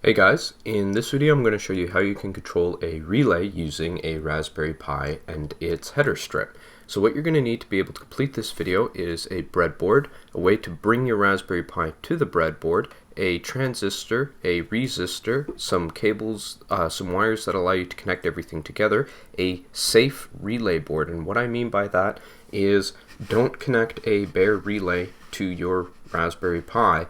Hey guys, in this video I'm going to show you how you can control a relay using a Raspberry Pi and its header strip. So what you're going to need to be able to complete this video is a breadboard, a way to bring your Raspberry Pi to the breadboard, a transistor, a resistor, some cables, some wires that allow you to connect everything together, a safe relay board. And what I mean by that is don't connect a bare relay to your Raspberry Pi.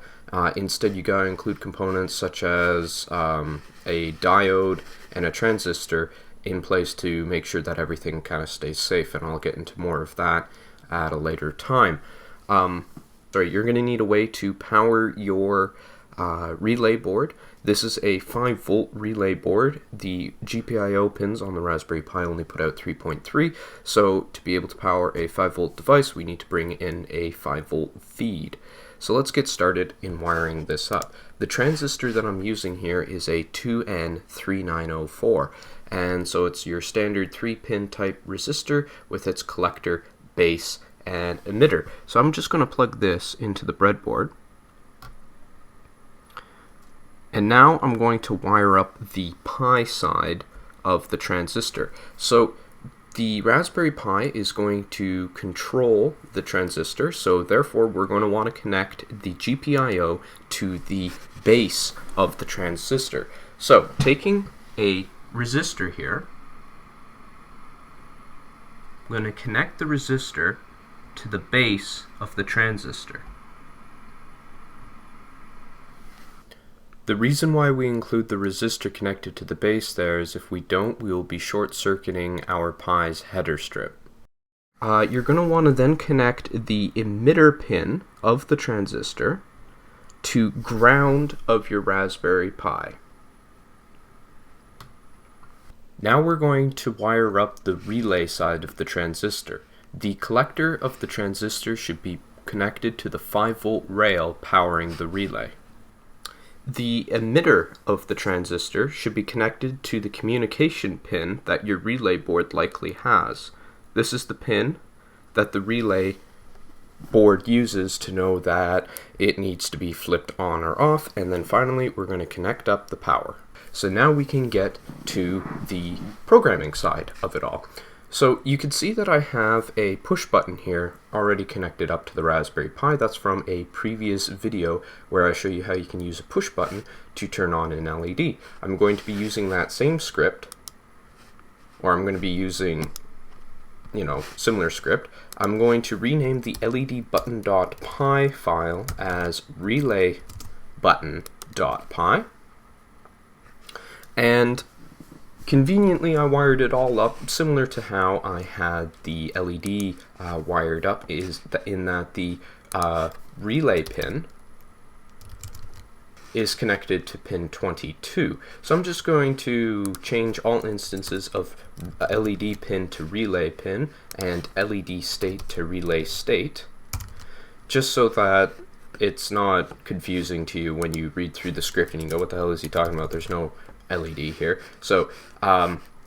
Instead, you gotta include components such as a diode and a transistor in place to make sure that everything kind of stays safe, and I'll get into more of that at a later time. You're going to need a way to power your relay board. This is a 5-volt relay board. The GPIO pins on the Raspberry Pi only put out 3.3, so to be able to power a 5-volt device, we need to bring in a 5-volt feed. So let's get started in wiring this up. The transistor that I'm using here is a 2N3904, and so it's your standard 3-pin type resistor with its collector, base, and emitter. So I'm just going to plug this into the breadboard. And now I'm going to wire up the Pi side of the transistor. So the Raspberry Pi is going to control the transistor, so therefore we're going to want to connect the GPIO to the base of the transistor. So taking a resistor here, I'm going to connect the resistor to the base of the transistor. The reason why we include the resistor connected to the base there is if we don't, we will be short-circuiting our Pi's header strip. You're going to want to then connect the emitter pin of the transistor to ground of your Raspberry Pi. Now we're going to wire up the relay side of the transistor. The collector of the transistor should be connected to the 5-volt rail powering the relay. The emitter of the transistor should be connected to the communication pin that your relay board likely has. This is the pin that the relay board uses to know that it needs to be flipped on or off, and then finally we're going to connect up the power. So now we can get to the programming side of it all. So you can see that I have a push button here already connected up to the Raspberry Pi. That's from a previous video where I show you how you can use a push button to turn on an LED. I'm going to be using that same script, or I'm going to be using, similar script. I'm going to rename the LED button.py file as relay button.py, and conveniently, I wired it all up similar to how I had the LED wired up, in that the relay pin is connected to pin 22. So I'm just going to change all instances of LED pin to relay pin and LED state to relay state, just so that it's not confusing to you when you read through the script and you go, what the hell is he talking about? There's no LED here. So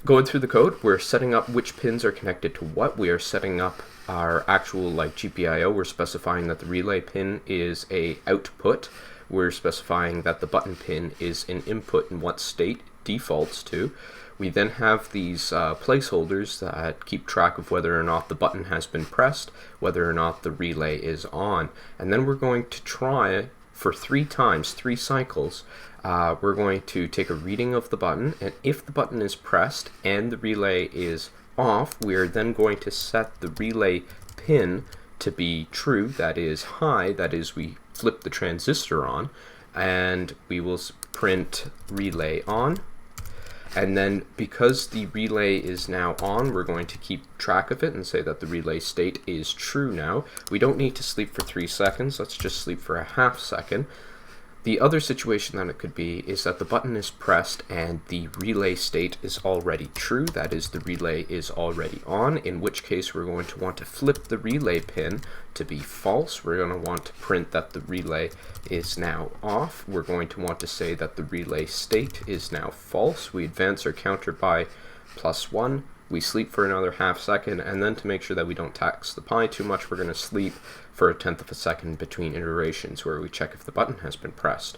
going through the code, we're setting up which pins are connected to what. We are setting up our actual GPIO. We're specifying that the relay pin is a output. We're specifying that the button pin is an input and what state defaults to. We then have these placeholders that keep track of whether or not the button has been pressed, whether or not the relay is on. And then we're going to try for 3 times, 3 cycles. We're going to take a reading of the button, and if the button is pressed and the relay is off, we are then going to set the relay pin to be true, that is high, that is we flip the transistor on, and we will print relay on. And then because the relay is now on, we're going to keep track of it and say that the relay state is true now. We don't need to sleep for 3 seconds, let's just sleep for a half second. The other situation that it could be is that the button is pressed and the relay state is already true, that is the relay is already on, in which case we're going to want to flip the relay pin to be false. We're going to want to print that the relay is now off. We're going to want to say that the relay state is now false. We advance our counter by +1. We sleep for another half second, and then to make sure that we don't tax the Pi too much, we're going to sleep for 1/10 of a second between iterations where we check if the button has been pressed.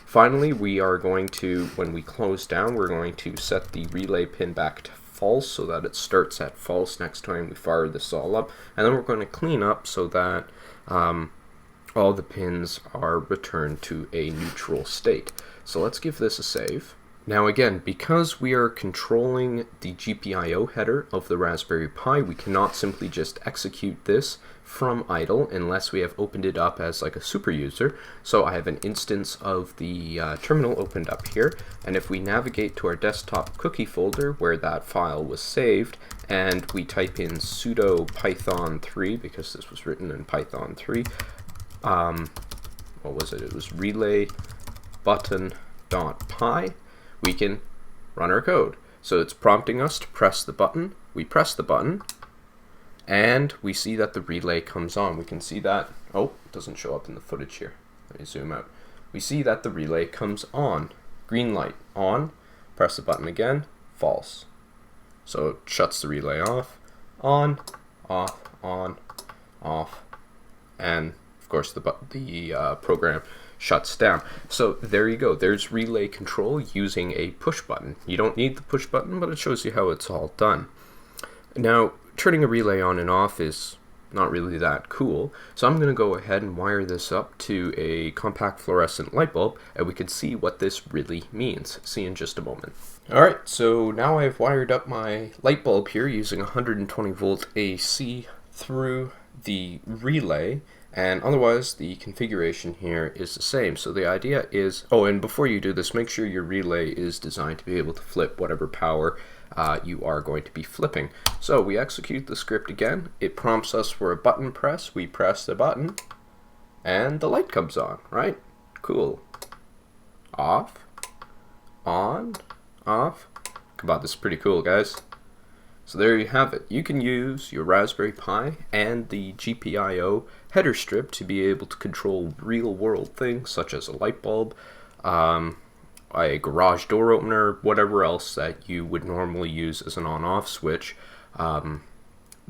Finally, we are going to, when we close down, we're going to set the relay pin back to false so that it starts at false next time we fire this all up. And then we're going to clean up so that all the pins are returned to a neutral state. So let's give this a save. Now again, because we are controlling the GPIO header of the Raspberry Pi, we cannot simply just execute this from idle unless we have opened it up as like a super user. So I have an instance of the terminal opened up here, and if we navigate to our desktop cookie folder where that file was saved, and we type in sudo python3, because this was written in Python 3, what was it? It was relay button.py. We can run our code. So it's prompting us to press the button. We press the button, and we see that the relay comes on. We can see that, oh, it doesn't show up in the footage here. Let me zoom out. We see that the relay comes on. Green light on, press the button again, false. So it shuts the relay off, on, off, and of course the program shuts down. So there you go. There's relay control using a push button. You don't need the push button, but it shows you how it's all done. Now, turning a relay on and off is not really that cool, so I'm going to go ahead and wire this up to a compact fluorescent light bulb, and we can see what this really means. See in just a moment. Alright, so now I've wired up my light bulb here using 120 volt AC through the relay, and otherwise the configuration here is the same. So the idea is, oh, and before you do this, make sure your relay is designed to be able to flip whatever power you are going to be flipping. So we execute the script again. It prompts us for a button press. We press the button and the light comes on, right? Cool. Off, on, off. Come on, this is pretty cool, guys. So there you have it. You can use your Raspberry Pi and the GPIO header strip to be able to control real-world things such as a light bulb, a garage door opener, whatever else that you would normally use as an on-off switch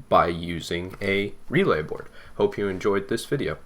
by using a relay board. Hope you enjoyed this video.